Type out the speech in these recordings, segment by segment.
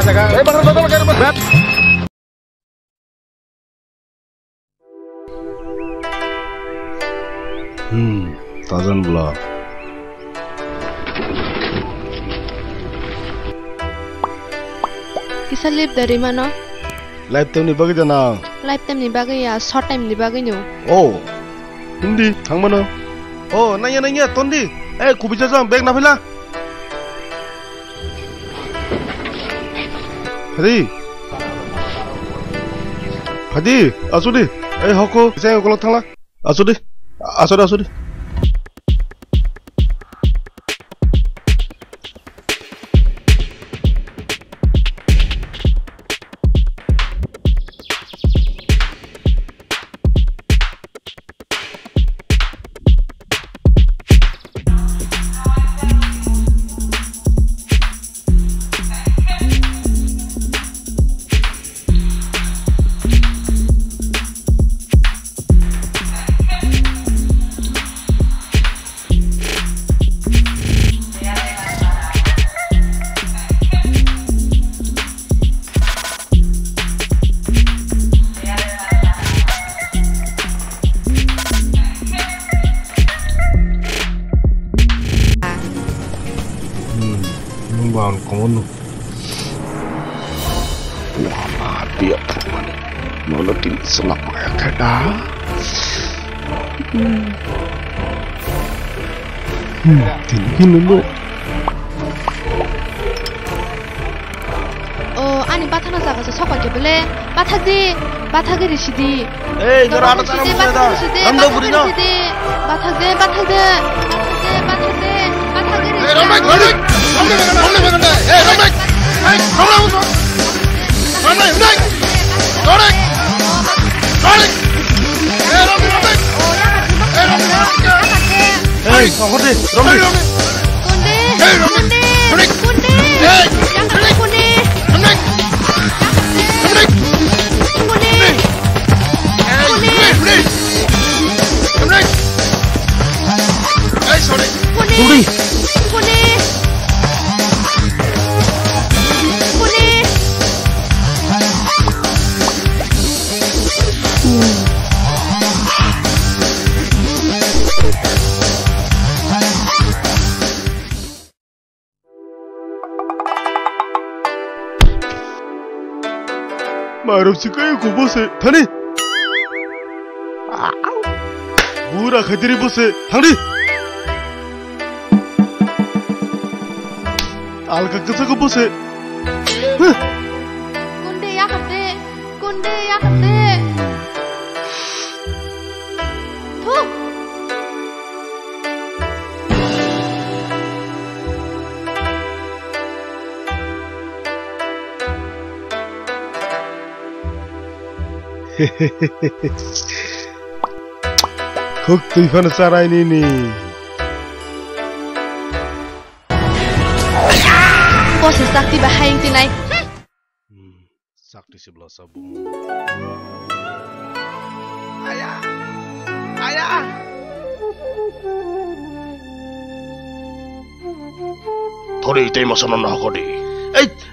Ada kan? Bakar botol kayak berat. Tazan pula. Kisah live dari mana? Live time ni bagi jana. Live time ni bagai ya, short time ni bagai nyo. Oh, hindi, thang mana? Oh, nanya, tondi. Kubisa jam, bag na pila. Hadi, asudi. Hoko, saya kolok thang la. Asudi. Kono. Wah, dia teman. Nono tin selak kayak kada. Tin lo. Oh, ani bathana jaga sa sokwa ke bele. Bathage rishidi. Jara ada cara muda. Ramdo burino. Bathage. Romek. Maruf sikai kubose thani. Pura khadiri bose thangdi. Alka kasa kubose. Kunde ya khate. Thuk. Kok tuifan sarai ini. Bos sakti bahayang tinai. Sakti sebelah sabumu. Ayah. Thori itu masalah nak kau di.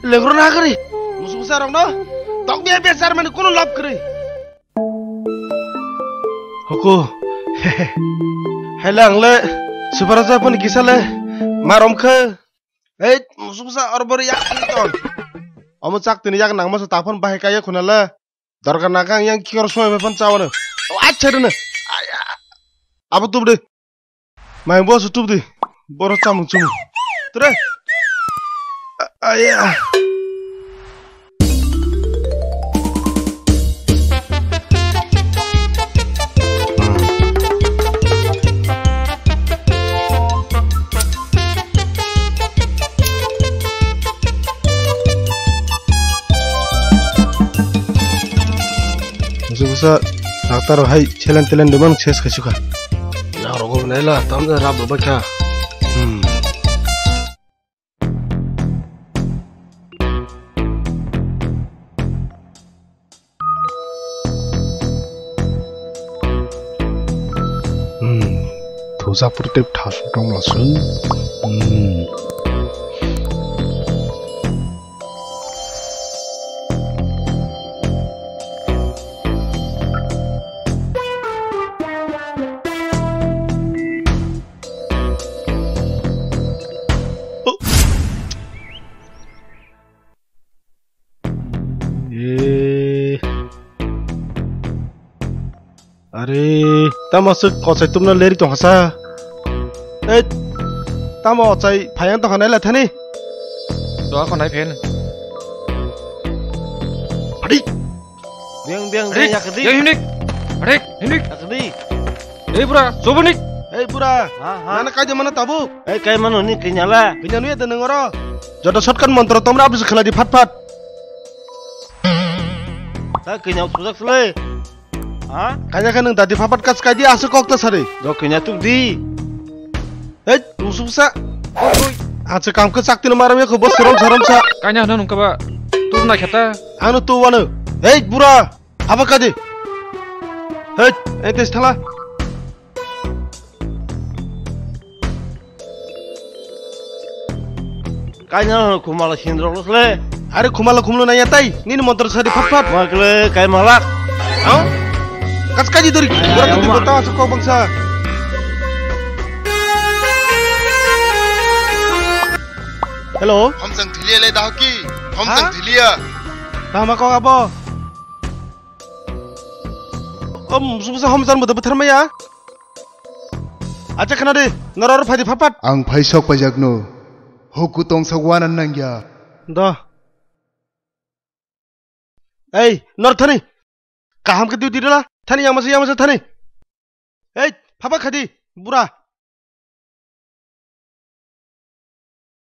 Lengkron nak kiri. Musuh besar orang no. Tak dia besar mana kono lap kiri. Hoko. Helang le. Superasa pun kisah le. Marom ke. Musuh besar orang yak ton. Amu cak tini yak nang masa tapon bahaya kaya kuna le. Darkan nakang yang kior semua bepan cawan. Acar ne. Apa tu deh? Main bos tu deh. Boros camun cumu. Terus. Ayah. Musuh dokter hai chelen demang ses kasuka. Ya rogo nela tamda rab baka. Dosa purtep thasu dong langsung. Ari, tamasuk kosai tumna leri tong hasa. Tamo chai phayang tong hanai la thani. Đó con này phiền. Adi, Biang biang Adik, ya kedi. ya Hindik. Adik, Hindik. Kedi. Pura, coba nih. pura. Ha Mana kaja mana tabu? Kai mano ni kenyala. Kenyanu ya teneng oro. Jodoh shotkan mantra tomra abis khala di phat. Ta kenyau sudak sele. Ha? Kanya kan tadi phat kas kaji asuk kok tas hari. Do kenya tu di. Musuh sa. Aja kam ke sakti maram ya ke bos seram sa. Kayaknya anu nungka ba. Turun naik kata. Anu tu wanu. Pura. Apa kaji? Entes thala. Kanya kumala sindro sele. Are khumala khumlo naya tai. Nini mantra sari phat. Makle kai malak. Kas kaji dori. Pura kati kota asuk kok bangsa. Hello. Homsang thilia le dahki. Homsang thilia. Tama kok apa? Musuh homsan muda betar maya. Aja kena deh. Ngaror phadi phat. Ang phaisok pajagno. Hoku tong sagwanan nangya. Dah. Nor thani. Kaham ke diu lah. Thani yang masa thani. Papa khadi. Bura.